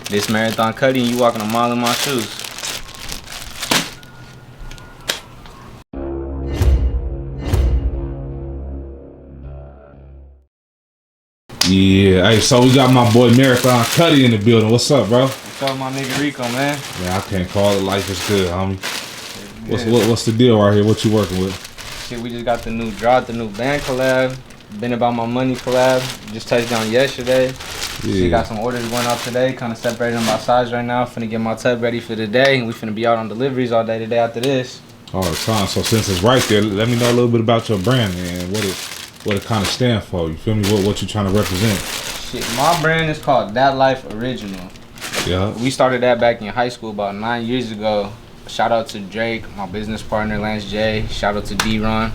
This marathon Cuddi and you walking a mile in my shoes. Yeah, hey, so we got my boy Marathon Cuddi in the building. What's up, bro? What's up, my nigga Rico, man? Man, I can't call it. Life is good, homie. What's the deal right here? What you working with? Shit, we just got the new band collab. Been About My Money collab. Just touched down yesterday. Yeah. We got some orders going out today. Kind of separating them by size right now. Finna get my tub ready for the day. We finna be out on deliveries all day today after this. All the time. So since it's right there, let me know a little bit about your brand, man. What it kind of stand for. You feel me? What you trying to represent? Shit, my brand is called That Life Original. Yeah. We started that back in high school about 9 years ago. Shout out to Drake, my business partner, Lance J. Shout out to D-Ron.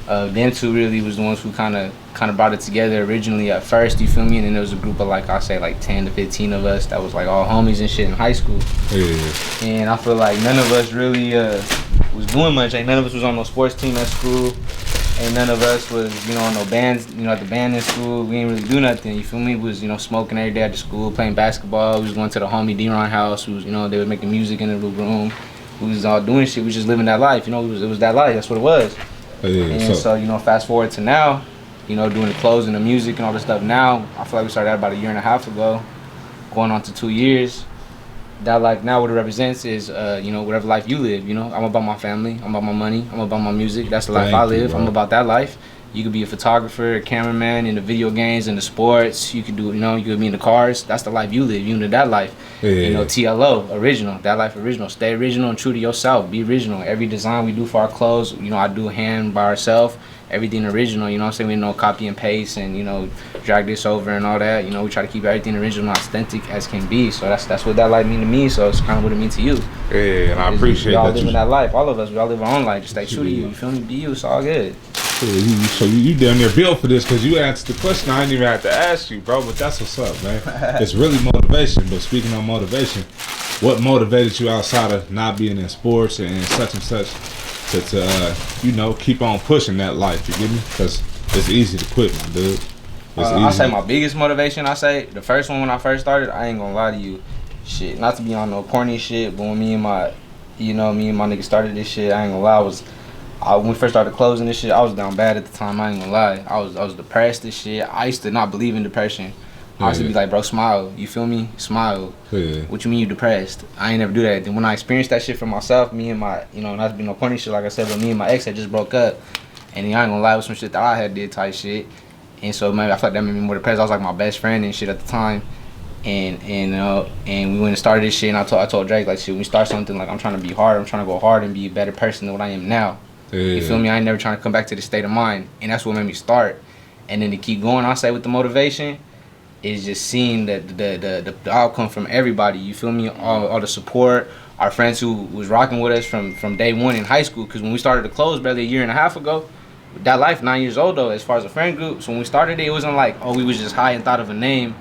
Them two really was the ones who kind of brought it together originally at first, you feel me? And then there was a group of like, I'll say like 10 to 15 of us that was like all homies and shit in high school. Yeah. And I feel like none of us really was doing much. Like none of us was on no sports team at school. And none of us was, on no bands, at the band in school. We didn't really do nothing, you feel me? We was, smoking every day at the school, playing basketball. We was going to the homie D-Ron house. We was, they were making music in the room. We was all doing shit. We was just living that life, it was that life. That's what it was. Yeah, and so, fast forward to now, doing the clothes and the music and all this stuff now. I feel like we started that about a year and a half ago, going on to 2 years. That life now, what it represents is, whatever life you live, I'm about my family, I'm about my money, I'm about my music. That's the life I live. I'm about that life. You could be a photographer, a cameraman in the video games, in the sports. You could do, you could be in the cars. That's the life you live. You live that life. Yeah. TLO, original. That life original. Stay original and true to yourself. Be original. Every design we do for our clothes, I do hand by ourselves. Everything original, what I'm saying? We don't copy and paste and, drag this over and all that. We try to keep everything original and authentic as can be. So that's what that life mean to me. So it's kind of what it means to you. Yeah, and I appreciate that. We all living that life. All of us, we all live our own life. Just stay true to you. You feel me? Be you. It's all good. Yeah, so you damn near built for this because you answered the question I didn't even have to ask you, bro. But that's what's up, man. It's really motivation. But speaking on motivation, what motivated you outside of not being in sports and such to keep on pushing that life? You get me? Because it's easy to quit, my dude. I say my biggest motivation. I say the first one when I first started. I ain't gonna lie to you, shit. Not to be on no corny shit, but when me and my nigga started this shit, I ain't gonna lie. When we first started closing this shit, I was down bad at the time. I ain't gonna lie. I was depressed and shit. I used to not believe in depression. I used to be like, bro, smile. You feel me? Smile. Yeah. What you mean you depressed? I ain't never do that. Then when I experienced that shit for myself, me and my, not to be no corny shit like I said, but me and my ex had just broke up. And I ain't gonna lie, with some shit that I had did type shit. And so maybe I feel like that made me more depressed. I was like my best friend and shit at the time. And we went and started this shit, and I told Drake, like, shit, when we start something, like, I'm trying to be hard. I'm trying to go hard and be a better person than what I am now. Yeah. You feel me? I ain't never trying to come back to the state of mind. And that's what made me start. And then to keep going, I say with the motivation, is just seeing the outcome from everybody. You feel me? All the support, our friends who was rocking with us from day one in high school. Because when we started to close barely a year and a half ago, that life 9 years old though, as far as a friend group. So when we started it wasn't like, we was just high and thought of a name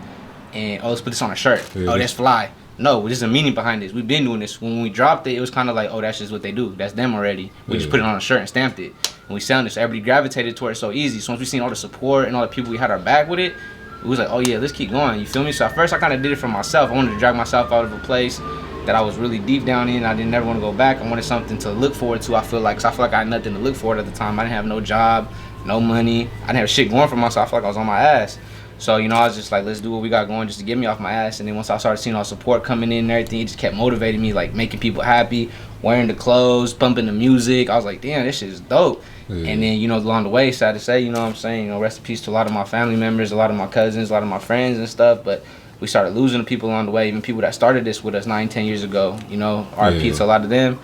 and let's put this on a shirt. Yeah. Oh, that's fly. No, there's a meaning behind this. We've been doing this. When we dropped it was kind of like, that's just what they do. That's them already. We just put it on a shirt and stamped it. And we selling this. Everybody gravitated toward it so easy. So once we seen all the support and all the people we had our back with it, it was like, let's keep going. You feel me? So at first I kind of did it for myself. I wanted to drag myself out of a place that I was really deep down in. I didn't never want to go back. I wanted something to look forward to. I feel like I had nothing to look forward at the time. I didn't have no job, no money. I didn't have shit going for myself. I feel like I was on my ass. So, I was just like, let's do what we got going just to get me off my ass. And then once I started seeing all support coming in and everything, it just kept motivating me, like making people happy, wearing the clothes, pumping the music. I was like, damn, this shit is dope. Yeah. And then, along the way, sad to say, what I'm saying, rest in peace to a lot of my family members, a lot of my cousins, a lot of my friends and stuff. But we started losing people along the way, even people that started this with us 9-10 years ago, RP to a lot of them.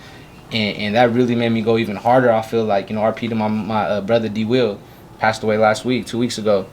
And that really made me go even harder. I feel like, RP to my brother D. Will, passed away last week, 2 weeks ago.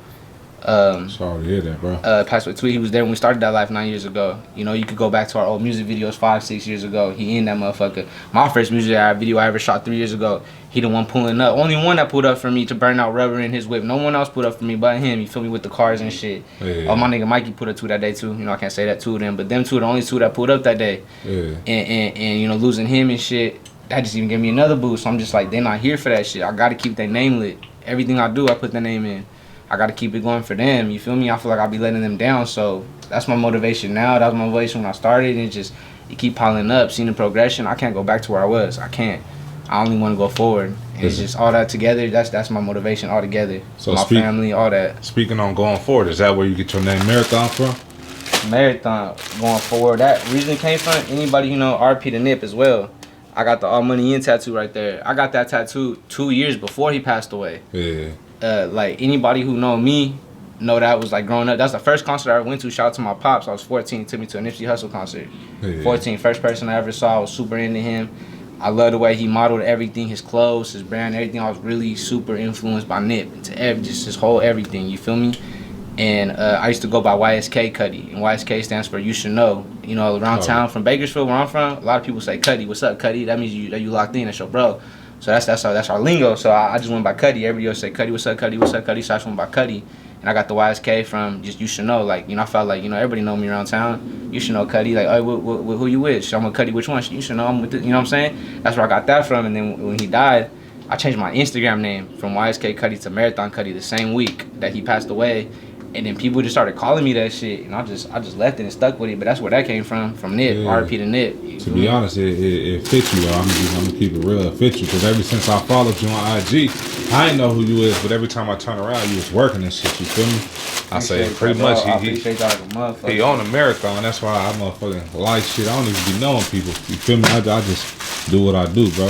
Sorry to hear that, bro. Passed away too. He was there when we started that life 9 years ago. You could go back to our old music videos 5-6 years ago. He in that motherfucker. My first music video I ever shot 3 years ago. He the one pulling up. Only one that pulled up for me to burn out rubber in his whip. No one else put up for me but him. You feel me, with the cars and shit. Yeah. My nigga Mikey put up two that day too. I can't say that two of them, but them two are the only two that pulled up that day. Yeah. And losing him and shit, that just even gave me another boost. So I'm just like, they're not here for that shit. I gotta keep their name lit. Everything I do, I put their name in. I gotta keep it going for them. You feel me? I feel like I'll be letting them down. So that's my motivation now. That was my motivation when I started, and it keep piling up. Seeing the progression, I can't go back to where I was. I can't. I only want to go forward. And it's just all that together. That's my motivation all together. So my family, all that. Speaking on going forward, is that where you get your name Marathon from? Marathon going forward. That originally came from anybody RP the Nip as well. I got the All Money In tattoo right there. I got that tattoo 2 years before he passed away. Yeah. Like anybody who know me know that was like growing up. That's the first concert I ever went to. Shout out to my pops. I was 14. He took me to a Nipsey Hussle concert. Yeah. 14, first person I ever saw. I was super into him. I love the way he modeled everything, his clothes, his brand, everything. I was really super influenced by Nip, just his whole everything. You feel me? And I used to go by YSK Cuddi, and YSK stands for You Should Know. Around town from Bakersfield, where I'm from, a lot of people say Cuddi. What's up, Cuddi? That means you locked in. That's your bro. So that's our lingo. So I just went by Cuddi. Every year I say Cuddi. What's up, Cuddi? What's up, Cuddi? So I just went by Cuddi. And I got the YSK from just You Should Know. Like, I felt like, everybody know me around town. You should know Cuddi. Like, hey, who you with? So I'm with Cuddi. Which one? You should know I'm with it. You know what I'm saying? That's where I got that from. And then when he died, I changed my Instagram name from YSK Cuddi to Marathon Cuddi the same week that he passed away. And then people just started calling me that shit, and I just left it and stuck with it. But that's where that came from Nip, RP to Nip. To be honest, it fits you, though. I'm gonna keep it real. It fits you, because ever since I followed you on IG, I didn't know who you is, but every time I turn around, you was working and shit, you feel me? I say pretty much he on a marathon. That's why I motherfucking like shit. I don't even be knowing people, you feel me? I just do what I do, bro.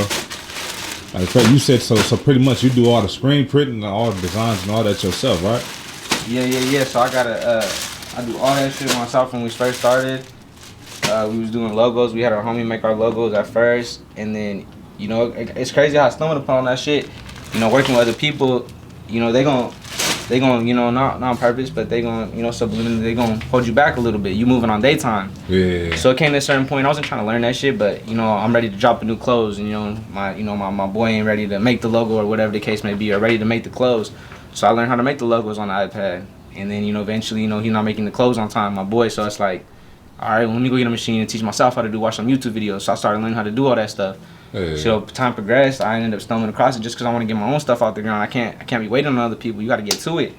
Like you said, so pretty much you do all the screen printing and all the designs and all that yourself, right? Yeah. So I do all that shit myself when we first started. We was doing logos. We had our homie make our logos at first, and then it's crazy how I stumbled upon that shit. Working with other people, they gon' not on purpose, but they gon' subliminally they gon' hold you back a little bit. You moving on daytime. Yeah. So it came to a certain point. I wasn't trying to learn that shit, but I'm ready to drop a new clothes, and my boy ain't ready to make the logo or whatever the case may be, or ready to make the clothes. So I learned how to make the logos on the iPad, and then eventually he's not making the clothes on time, my boy. So it's like, all right, well, let me go get a machine and teach myself how to watch some YouTube videos. So I started learning how to do all that stuff. Yeah. So time progressed, I ended up stumbling across it just because I want to get my own stuff out the ground. I can't be waiting on other people. You got to get to it.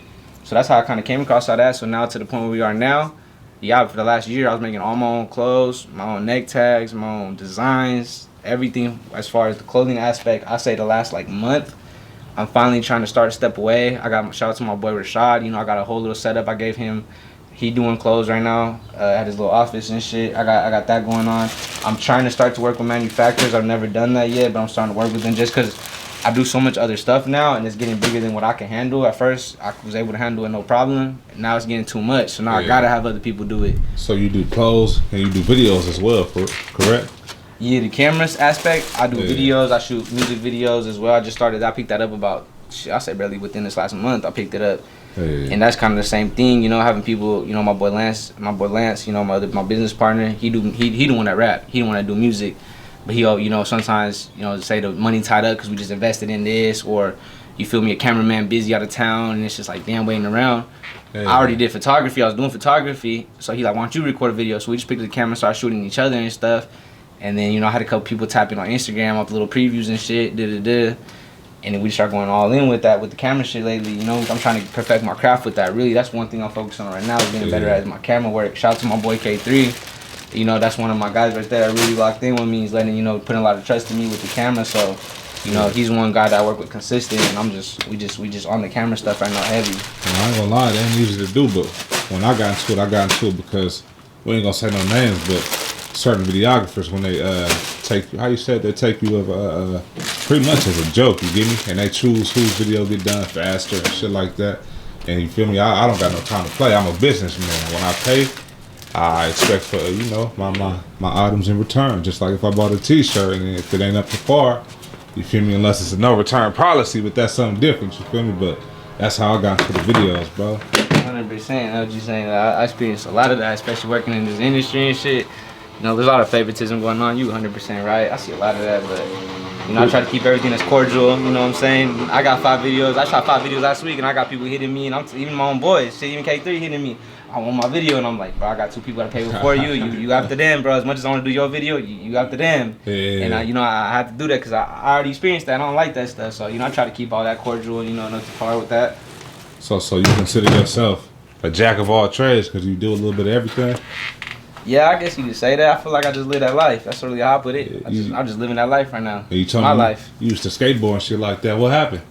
So that's how I kind of came across all that. So now to the point where we are now, yeah, for the last year I was making all my own clothes, my own neck tags, my own designs, everything as far as the clothing aspect. I say the last month. I'm finally trying to start a step away. I got shout out to my boy Rashad. I got a whole little setup I gave him. He doing clothes right now at his little office and shit. I got that going on. I'm trying to start to work with manufacturers. I've never done that yet, but I'm starting to work with them just because I do so much other stuff now, and it's getting bigger than what I can handle. At first, I was able to handle it no problem. Now it's getting too much, so now I gotta have other people do it. So you do clothes and you do videos as well, correct? Yeah, the cameras aspect, I do videos, I shoot music videos as well. I picked that up about, I say barely within this last month, I picked it up. And that's kind of the same thing, having people, my boy Lance, my my business partner, he the one that rap, he the one that do music. But he'll, sometimes, say the money tied up because we just invested in this, or you feel me, a cameraman busy out of town, and it's just like, damn, waiting around. I already did photography, I was doing photography, so he like, why don't you record a video? So we just picked up the camera, started shooting each other and stuff. And then, I had a couple people tapping on Instagram, up little previews and shit, And then we start going all in with that, with the camera shit lately. I'm trying to perfect my craft with that. Really, that's one thing I'm focusing on right now, is getting better at my camera work. Shout out to my boy K3. That's one of my guys right there that really locked in with me. He's letting, putting a lot of trust in me with the camera. So, he's one guy that I work with consistent, and we just on the camera stuff right now heavy. I ain't gonna lie, that ain't easy to do, but when I got into it because, we ain't gonna say no names, but certain videographers, when they take you, how you said, they take you pretty much as a joke, you get me? And they choose whose video get done faster and shit like that. And you feel me? I don't got no time to play. I'm a businessman. When I pay, I expect for my items in return. Just like if I bought a T-shirt and if it ain't up to par, you feel me? Unless it's a no return policy, but that's something different. You feel me? But that's how I got into the videos, bro. 100%. I was just saying, I experienced a lot of that, especially working in this industry and shit. There's a lot of favoritism going on. You 100% right. I see a lot of that, but I try to keep everything as cordial. You know what I'm saying? I got 5 videos. I shot 5 videos last week, and I got people hitting me, and even my own boys, shit, even K3 hitting me. I want my video, and I'm like, bro, I got 2 people that pay before you. You after them, bro. As much as I want to do your video, you after them. Yeah. And I had to do that because I already experienced that. I don't like that stuff. So I try to keep all that cordial. Not too far with that. So you consider yourself a jack of all trades because you do a little bit of everything? Yeah, I guess you could say that. I feel like I just live that life. That's really how I put it. I'm just living that life right now. You told my me life. You used to skateboard and shit like that. What happened?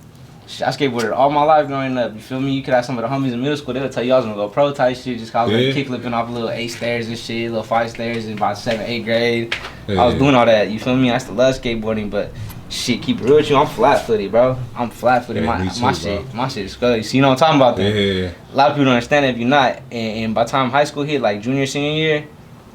I skateboarded all my life growing up. You feel me? You could have some of the homies in middle school. They'll tell you I was gonna go pro type shit. Just cause I was like kickflipping off little 8 stairs and shit, little 5 stairs in about 7th, 8th grade. I was doing all that. You feel me? I used to love skateboarding, but shit, keep it real with you. I'm flat footed, bro. I'm flat footed. My shit is good. So you know what I'm talking about? Then. Yeah. A lot of people don't understand it if you're not. And by the time high school hit, like junior, senior year,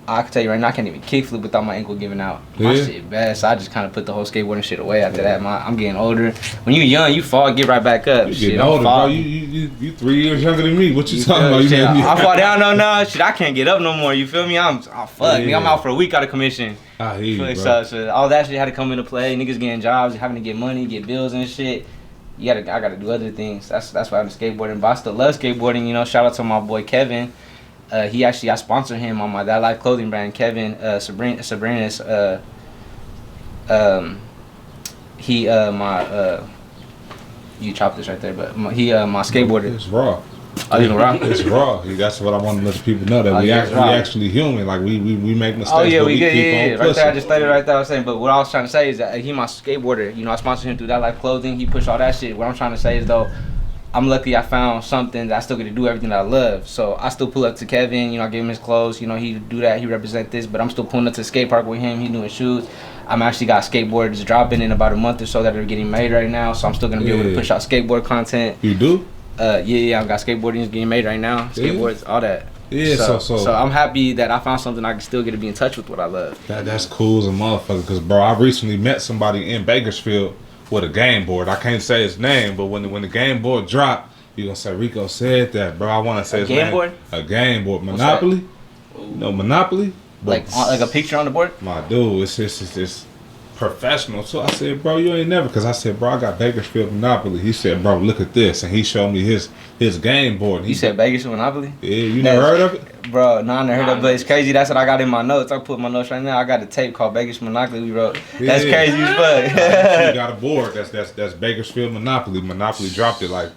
I can tell you right now, I can't even kickflip without my ankle giving out. My shit bad, so I just kind of put the whole skateboarding shit away after that. I'm getting older. When you young, you fall, get right back up. You getting older, bro. You 3 years younger than me. What you talking about? Shit, I fall down, no, shit, I can't get up no more. You feel me? Me. I'm out for a week out of commission. I hear you, bro. So all that shit had to come into play. Niggas getting jobs, having to get money, get bills and shit. I gotta do other things. That's why I'm skateboarding. But I still love skateboarding. You know, shout out to my boy Kevin. I sponsor him on my That Life clothing brand. Kevin Sabrina's you chopped this right there, but my skateboarder. It's raw. Oh, you know, raw? It's raw. That's what I want to let the people know, that we actually human. Like we make mistakes. Oh yeah, but we good. keep Yeah. on Right there, I just stated right there. I was saying, but what I was trying to say is that he my skateboarder. You know, I sponsor him through That Life clothing. He pushed all that shit. What I'm trying to say is though, I'm lucky I found something that I still get to do everything that I love. So I still pull up to Kevin, you know, I give him his clothes, you know, he do that, he represent this, but I'm still pulling up to the skate park with him, he doing shoots. I'm actually got skateboards dropping in about a month or so that are getting made right now, so I'm still gonna be able to push out skateboard content. You do? Yeah, I've got skateboarding getting made right now, skateboards, all that. Yeah, so I'm happy that I found something I can still get to be in touch with what I love. That's cool as a motherfucker, because bro, I recently met somebody in Bakersfield with a game board. I can't say his name, but when the game board dropped, you gonna say Rico said that, bro. I want to say his name. Board? A game board. Monopoly? You know Monopoly? Like a picture on the board? My dude, it's professional. So I said, bro, you ain't never. Because I said, bro, I got Bakersfield Monopoly. He said, bro, look at this. And he showed me his game board. You said Bakersfield Monopoly? Yeah, you never heard of it? Bro, no, I never heard of it, but it's crazy. That's what I got in my notes. I put my notes right now. I got a tape called Bakersfield Monopoly we wrote. That's crazy as fuck. You got a board. That's Bakersfield Monopoly. Monopoly dropped it like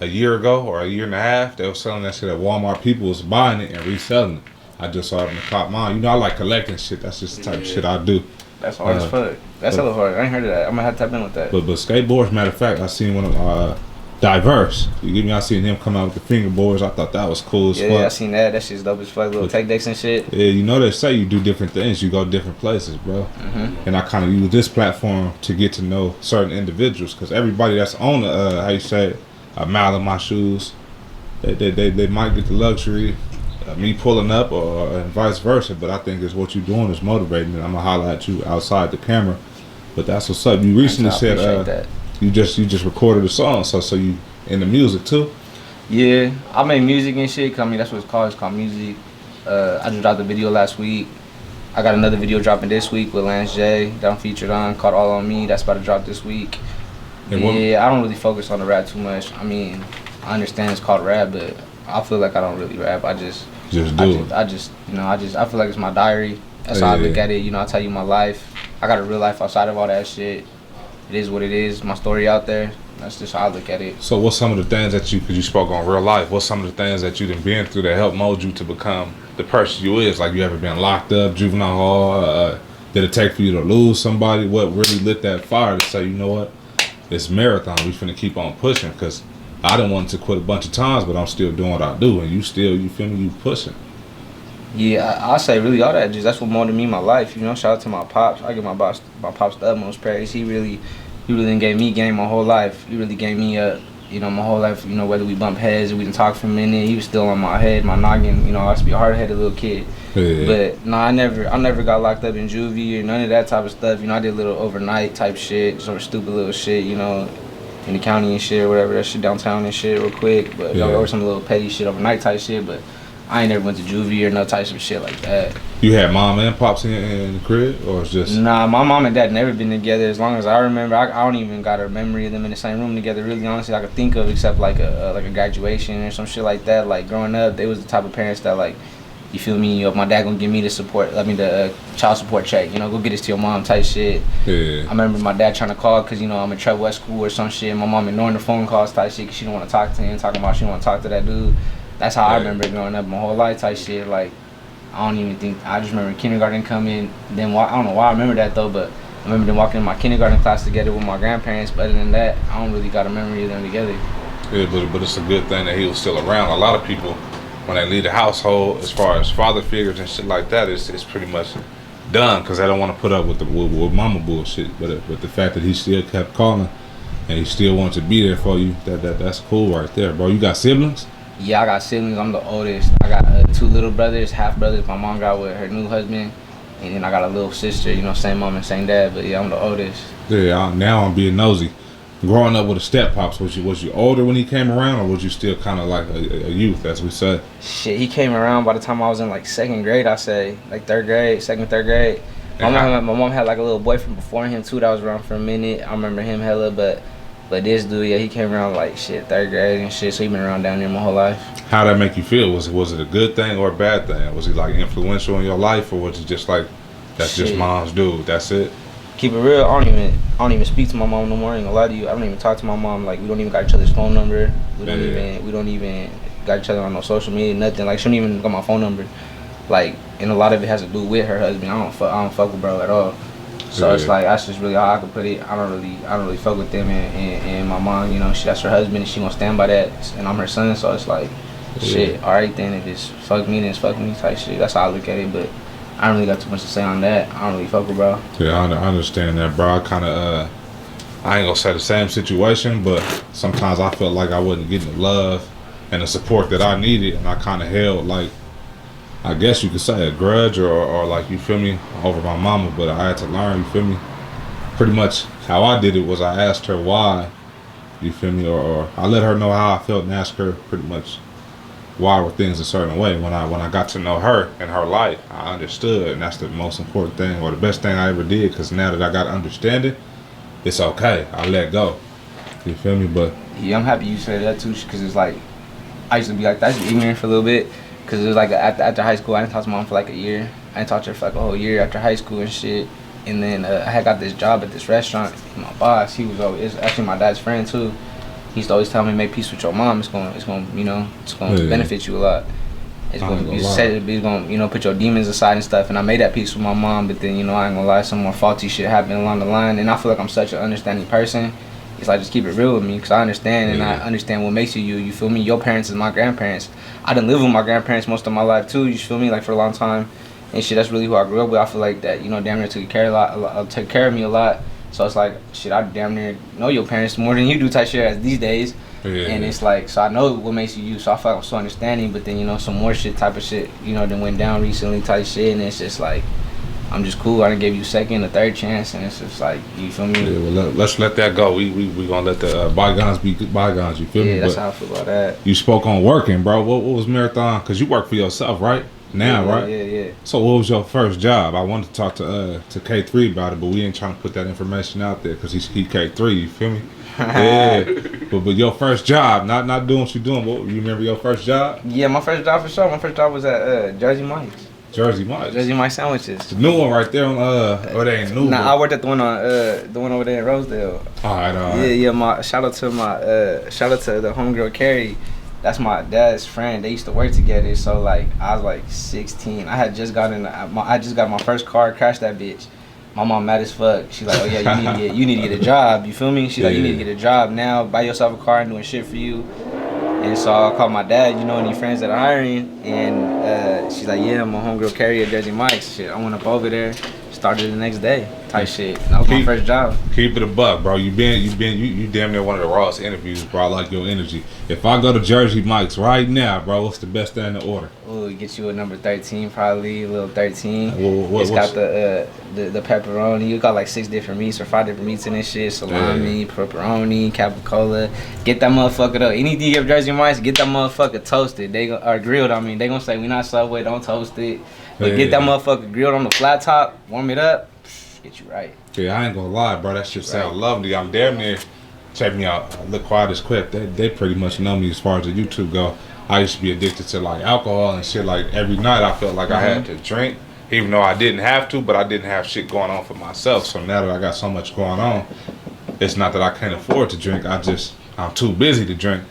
a year ago or a year and a half. They were selling that shit at Walmart. People was buying it and reselling it. I just saw it in the top mine. You know, I like collecting shit. That's just the type of shit I do. That's hard as fuck. That's hella hard. I ain't heard of that. I'm gonna have to tap in with that. But skateboards, matter of fact, I seen one of Diverse. You get me? I seen him come out with the fingerboards. I thought that was cool as fuck. Yeah, I seen that. That shit's dope as fuck. Little tech decks and shit. Yeah, you know they say you do different things. You go different places, bro. And I kind of use this platform to get to know certain individuals, because everybody that's on the how you say it, a mile in my shoes, they might get the luxury of me pulling up or vice versa. But I think it's what you're doing is motivating, and I'm gonna holler at you outside the camera. But that's what's up. You recently said you just recorded a song, so you in the music too? Yeah, I make music and shit. I mean, that's what it's called. It's called music. I just dropped a video last week. I got another video dropping this week with Lance J that I'm featured on, called All On Me. That's about to drop this week. Yeah, I don't really focus on the rap too much. I mean, I understand it's called rap, but I feel like I don't really rap. I just do it. I feel like it's my diary. That's how I look at it. You know, I tell you my life. I got a real life outside of all that shit. It is what it is. My story out there. That's just how I look at it. So what's some of the things that because you spoke on real life, what's some of the things that you done been through that helped mold you to become the person you is? Like, you ever been locked up, juvenile hall? Did it take for you to lose somebody? What really lit that fire to say, you know what, it's marathon, we finna keep on pushing? Because I done wanted to quit a bunch of times, but I'm still doing what I do, and you feel me, you pushing. Yeah, I say really all that. Just that's what molded me in my life. You know, shout out to my pops. I give my pops the utmost praise. He really gave me game my whole life. He really gave me my whole life. You know, whether we bump heads or we didn't talk for a minute, he was still on my head, my noggin. You know, I used to be a hard-headed little kid. Yeah. But no, I never got locked up in juvie or none of that type of stuff. You know, I did a little overnight type shit, sort of stupid little shit. You know, in the county and shit or whatever, that shit downtown and shit real quick. But or some little petty shit overnight type shit. But I ain't never went to juvie or no types of shit like that. You had mom and pops in the crib, or it's just? Nah, my mom and dad never been together as long as I remember. I don't even got a memory of them in the same room together, really, honestly, I could think of, except like a graduation or some shit like that. Like, growing up, they was the type of parents that, like, You feel me? My dad gonna give me the support, the child support check. Go get this to your mom type shit. Yeah. I remember my dad trying to call because I'm in trouble at school or some shit. My mom ignoring the phone calls type shit because she don't want to talk to him, talking about she don't want to talk to that dude. That's how I remember it growing up my whole life type shit. Like, I don't even think, I just remember kindergarten coming. Then I don't know why I remember that though, but I remember them walking in my kindergarten class together with my grandparents. But other than that, I don't really got a memory of them together. Yeah, but it's a good thing that he was still around. A lot of people, when they leave the household, as far as father figures and shit like that, it's pretty much done because they don't want to put up with with mama bullshit. But the fact that he still kept calling and he still wanted to be there for you, that's cool right there, bro. You got siblings? Yeah, I got siblings. I'm the oldest. I got 2 little brothers, half brothers. My mom got with her new husband, and then I got a little sister. Same mom and same dad. But yeah, I'm the oldest. Yeah. Now I'm being nosy. Growing up with a step pops, was you older when he came around, or was you still kind of like a youth, as we say? Shit, he came around by the time I was in like 2nd grade, I say, like 3rd grade, 2nd, 3rd grade. My mom had like a little boyfriend before him too that was around for a minute. I remember him hella, but this dude, yeah, he came around like shit 3rd grade and shit. So he been around down there my whole life. How'd that make you feel? Was it a good thing or a bad thing? Was he like influential in your life, or was it just like that's just mom's dude? That's it. Keep it real, I don't even speak to my mom no more. I ain't gonna lie to you. I don't even talk to my mom. Like, we don't even got each other's phone number. We don't even got each other on no social media, nothing. Like, she don't even got my phone number. Like, and a lot of it has to do with her husband. I don't fuck with bro at all. So it's like, that's just really how I could put it. I don't really fuck with them and my mom. That's her husband and she gonna stand by that. And I'm her son, so it's like, shit. All right then, if it's fuck me, then it's fuck me type shit. That's how I look at it, but I don't really got too much to say on that. I don't really fuck with bro. Yeah, I understand that, bro. I kind of, I ain't gonna say the same situation, but sometimes I felt like I wasn't getting the love and the support that I needed, and I kind of held, like, I guess you could say a grudge or like, you feel me, over my mama, but I had to learn, you feel me? Pretty much how I did it was I asked her why, you feel me, or I let her know how I felt and asked her pretty much why were things a certain way. When I got to know her and her life, I understood, and that's the most important thing, or the best thing I ever did, because now that I got understanding, it's okay. I let go. You feel me? But yeah, I'm happy you said that too, because it's like, I used to be like that, ignorant for a little bit, because it was like after high school, I didn't talk to mom for like a year. I didn't talk to her for like a whole year after high school and shit. And then I had got this job at this restaurant. My boss, he was always, it's actually my dad's friend too. He used to always tell me, make peace with your mom. It's gonna benefit you a lot. It's gonna put your demons aside and stuff. And I made that peace with my mom, but then I ain't gonna lie, some more faulty shit happened along the line. And I feel like I'm such an understanding person. It's like, just keep it real with me, because I understand and I understand what makes you. You feel me? Your parents is my grandparents. I done lived with my grandparents most of my life too. You feel me? Like, for a long time and shit. That's really who I grew up with. I feel like that damn near took care of me a lot. So it's like, shit, I damn near know your parents more than you do type shit as these days. And it's like, so I know what makes you. So I feel like I'm so understanding, but then some more shit type of shit that went down recently type shit, and it's just like, I'm just cool. I done gave you a 2nd, a 3rd chance, and it's just like, you feel me? Yeah, well, let's let that go. We gonna let the bygones be bygones. You feel me? Yeah, that's how I feel about that. You spoke on working, bro. What was Marathon? Because you work for yourself, right? Now, right? Yeah. So what was your first job? I wanted to talk to K3 about it, but we ain't trying to put that information out there because he K3. You feel me? Yeah. But your first job, not doing what you doing. What, you remember your first job? Yeah, my first job for sure. My first job was at Jersey Mike's. Jersey Mike's sandwiches. The new one right there on they ain't new. Nah, I worked at the one over there in Rosedale. All right. Yeah. Shout out to the homegirl Carrie. That's my dad's friend. They used to work together. So like, I was like 16. I just got my first car, crashed that bitch. My mom mad as fuck. She's like, oh yeah, you need to get a job. You feel me? She's like, you need to get a job now. Buy yourself a car and doing shit for you. And so I called my dad, any friends that are hiring, and she's like, yeah, my homegirl Carrie at Jersey Mike's. Shit, I went up over there, started the next day, type shit. That was my first job. Keep it a buck, bro. You damn near one of the rawest interviews, bro. I like your energy. If I go to Jersey Mike's right now, bro, what's the best thing to order? Oh, get you a number 13, probably a little 13. It's got the pepperoni. You got like 6 different meats or 5 different meats in this shit. Salami, pepperoni, capicola. Get that motherfucker up. Anything you get Jersey Mike's, get that motherfucker toasted. Or grilled. I mean, they gonna say we not Subway, don't toast it. But get that motherfucker grilled on the flat top, warm it up, get you right. Yeah, I ain't gonna lie, bro. That shit sound lovely. I'm damn near. Check me out. Look quiet as quick. They pretty much know me as far as the YouTube go. I used to be addicted to like alcohol and shit. Like every night I felt like I had to drink, even though I didn't have to, but I didn't have shit going on for myself. So now that I got so much going on, it's not that I can't afford to drink. I'm too busy to drink.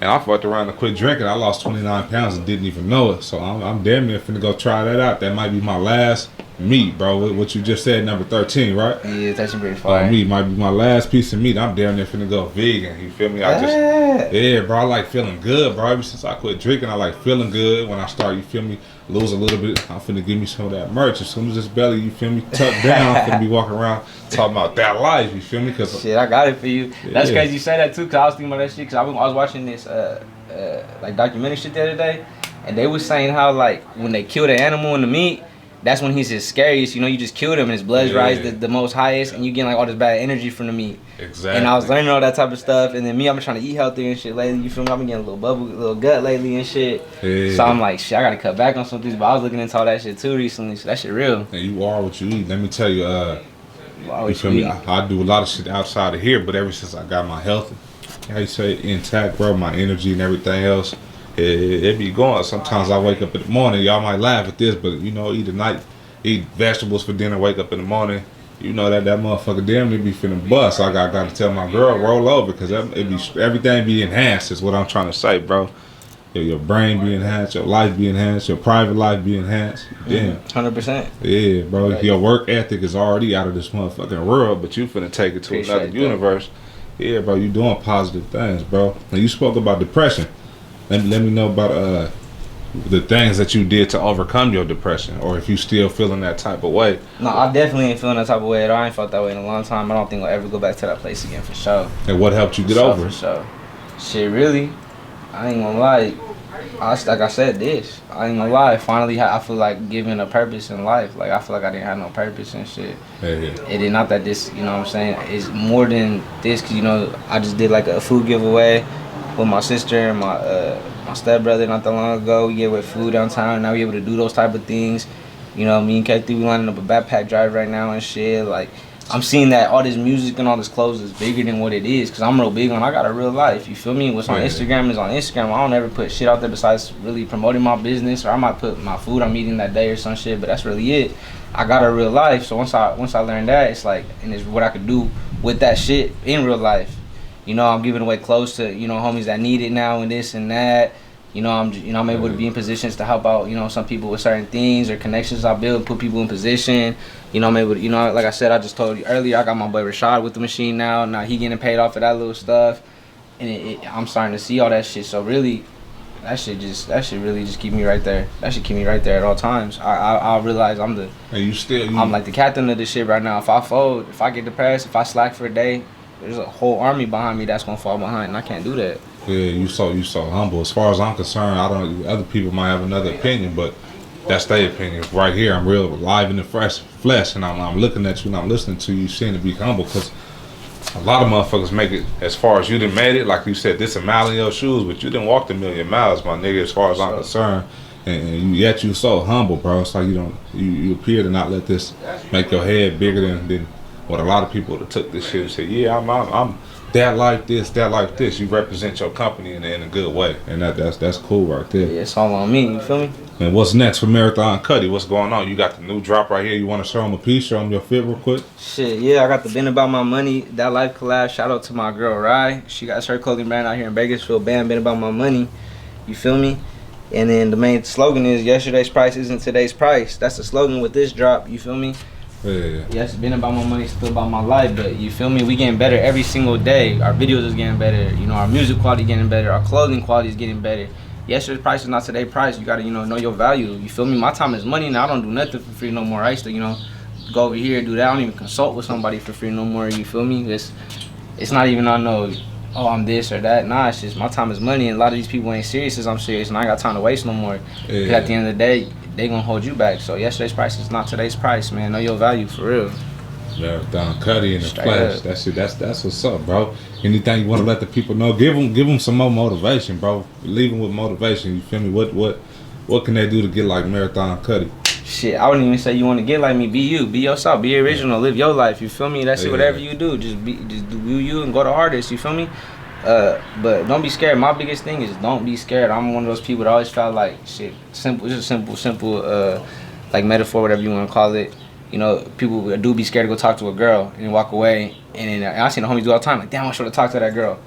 And I fucked around and quit drinking. I lost 29 pounds and didn't even know it. So I'm damn near finna go try that out. That might be my last meat, bro. What you just said, number 13, right? Yeah, that's pretty fire. Meat might be my last piece of meat. I'm damn near finna go vegan. You feel me? Yeah, bro. I like feeling good, bro. Ever since I quit drinking, I like feeling good. When I start, you feel me, lose a little bit, I'm finna give me some of that merch. As soon as this belly, you feel me, tucked down, I'm finna be walking around talking about that life. You feel me? Cause shit, I got it for you. That's crazy you say that too. Cause I was thinking about that shit. Cause I was watching this like documentary shit the other day, and they was saying how like when they kill the animal in the meat, that's when he's his scariest. You know, you just killed him and his blood rise the most highest, and you getting like all this bad energy from the meat. Exactly. And I was learning all that type of stuff, and then me, I've been trying to eat healthy and shit lately. You feel me? I've been getting a little gut lately and shit. Yeah. So I'm like, shit, I gotta cut back on some things. But I was looking into all that shit too recently. So that shit real. And you are what you eat. Let me tell you, you feel me? I do a lot of shit outside of here, but ever since I got my health, how you say, intact, bro, my energy and everything else, it be going. Sometimes I wake up in the morning, y'all might laugh at this, but you know, eat vegetables for dinner, wake up in the morning, you know that motherfucker damn near be finna bust. So I gotta tell my girl, roll over, cause everything be enhanced is what I'm trying to say, bro. Your brain be enhanced, your life be enhanced, your private life be enhanced. Damn. 100%. Yeah, bro. Right. Your work ethic is already out of this motherfucking world, but you finna take it to another universe. Yeah, bro, you doing positive things, bro. And you spoke about depression. Let me know about the things that you did to overcome your depression, or if you still feeling that type of way. No, I definitely ain't feeling that type of way at all. I ain't felt that way in a long time. I don't think I'll ever go back to that place again, for sure. And what helped you get over it? For sure. Shit, really, I ain't gonna lie. Like I said, this. I ain't gonna lie. Finally, I feel like giving a purpose in life. Like, I feel like I didn't have no purpose and shit. Yeah. It is not that this, you know what I'm saying, it's more than this. Cause, you know, I just did like a food giveaway with my sister and my stepbrother not that long ago. We gave away food downtown. Now we able to do those type of things. You know, me and Kathy, we lining up a backpack drive right now and shit. Like, I'm seeing that all this music and all this clothes is bigger than what it is. Cause I'm real big on, I got a real life. You feel me? What's on Instagram is on Instagram. I don't ever put shit out there besides really promoting my business, or I might put my food I'm eating that day or some shit. But that's really it. I got a real life. So once I learned that, it's like, and it's what I could do with that shit in real life. You know, I'm giving away clothes to, you know, homies that need it now and this and that. You know, I'm able to be in positions to help out, you know, some people with certain things or connections I build, put people in position. You know, I'm able to, you know, like I said, I just told you earlier, I got my boy Rashad with the machine now. Now he getting paid off of that little stuff. And I'm starting to see all that shit. So really, that shit really just keep me right there. That should keep me right there at all times. I realize I'm like the captain of this shit right now. If I fold, if I get depressed, if I slack for a day, there's a whole army behind me that's gonna fall behind, and I can't do that. Yeah, you so humble. As far as I'm concerned, other people might have another opinion, but that's their opinion. Right here, I'm real live in the flesh, and I'm looking at you and I'm listening to you, saying to be humble, because a lot of motherfuckers make it as far as you done made it. Like you said, this a mile in your shoes, but you didn't walk the million miles, my nigga, as far as I'm concerned. And yet you so humble, bro. It's like you appear to not let this make your head bigger than what a lot of people that took this shit and said, yeah, I'm that like this. You represent your company in a good way, and that's cool right there. Yeah, it's all on me. You feel me? And what's next for Marathon Cuddi? What's going on? You got the new drop right here. You want to show them a piece? Show them your fit real quick? Shit, yeah. I got the Been About My Money, That Life collab. Shout out to my girl Rye. She got her clothing brand out here in Bakersfield. Bam, Been About My Money. You feel me? And then the main slogan is yesterday's price isn't today's price. That's the slogan with this drop. You feel me? Yeah. Yes, been about my money, still about my life, but you feel me? We getting better every single day. Our videos is getting better. You know, our music quality getting better. Our clothing quality is getting better. Yesterday's price is not today's price. You gotta, you know your value. You feel me? My time is money now. I don't do nothing for free no more. I used to, you know, go over here, do that. I don't even consult with somebody for free no more. You feel me? It's not even on no, oh, I'm this or that. Nah, it's just my time is money, and a lot of these people ain't serious as I'm serious, and I ain't got time to waste no more. Yeah. 'Cause at the end of the day, they gonna hold you back. So yesterday's price is not today's price, man. Know your value for real. Marathon Cuddi in the Straight flesh. up. That's it. That's what's up, bro. Anything you want to let the people know? Give them some more motivation, bro. Leave them with motivation. You feel me? What can they do to get like Marathon Cuddi? Shit, I wouldn't even say you want to get like me. Be you, be yourself, be original, live your life. You feel me? That's it. Whatever you do, just do you and go to artists. You feel me? But don't be scared. My biggest thing is don't be scared. I'm one of those people that always felt like shit. Simple. It's a simple, like metaphor, whatever you want to call it. You know, people do be scared to go talk to a girl and walk away. And then I seen the homies do all the time. Like, damn, I should have talked to that girl.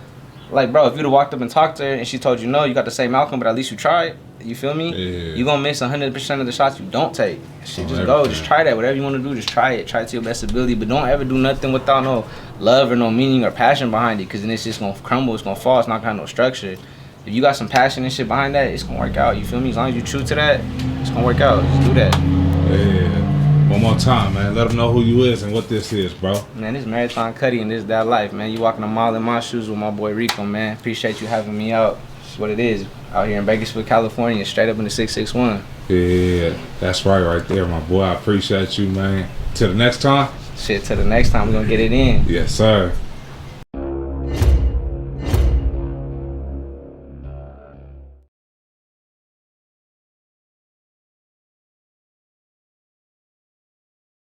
Like, bro, if you'd have walked up and talked to her and she told you no, you got the same outcome, but at least you tried. You feel me? Yeah. You gonna miss 100% of the shots you don't take. Shit, just go, just try that. Whatever you want to do, just try it. Try it to your best ability, but don't ever do nothing without no love or no meaning or passion behind it, because then it's just gonna crumble. It's gonna fall. It's not gonna have no structure. If you got some passion and shit behind that, it's gonna work out. You feel me? As long as you true to that, it's gonna work out. Just do that. Yeah. One more time, man. Let them know who you is and what this is, bro. Man, this Marathon Cuddi and this that life, man. You walking a mile in my shoes with my boy Rico, man. Appreciate you having me out. It's what it is. Out here in Bakersfield, California, straight up in the 661. Yeah, that's right there, my boy. I appreciate you, man. Till the next time. Shit, till the next time, we're gonna get it in. Yes, sir.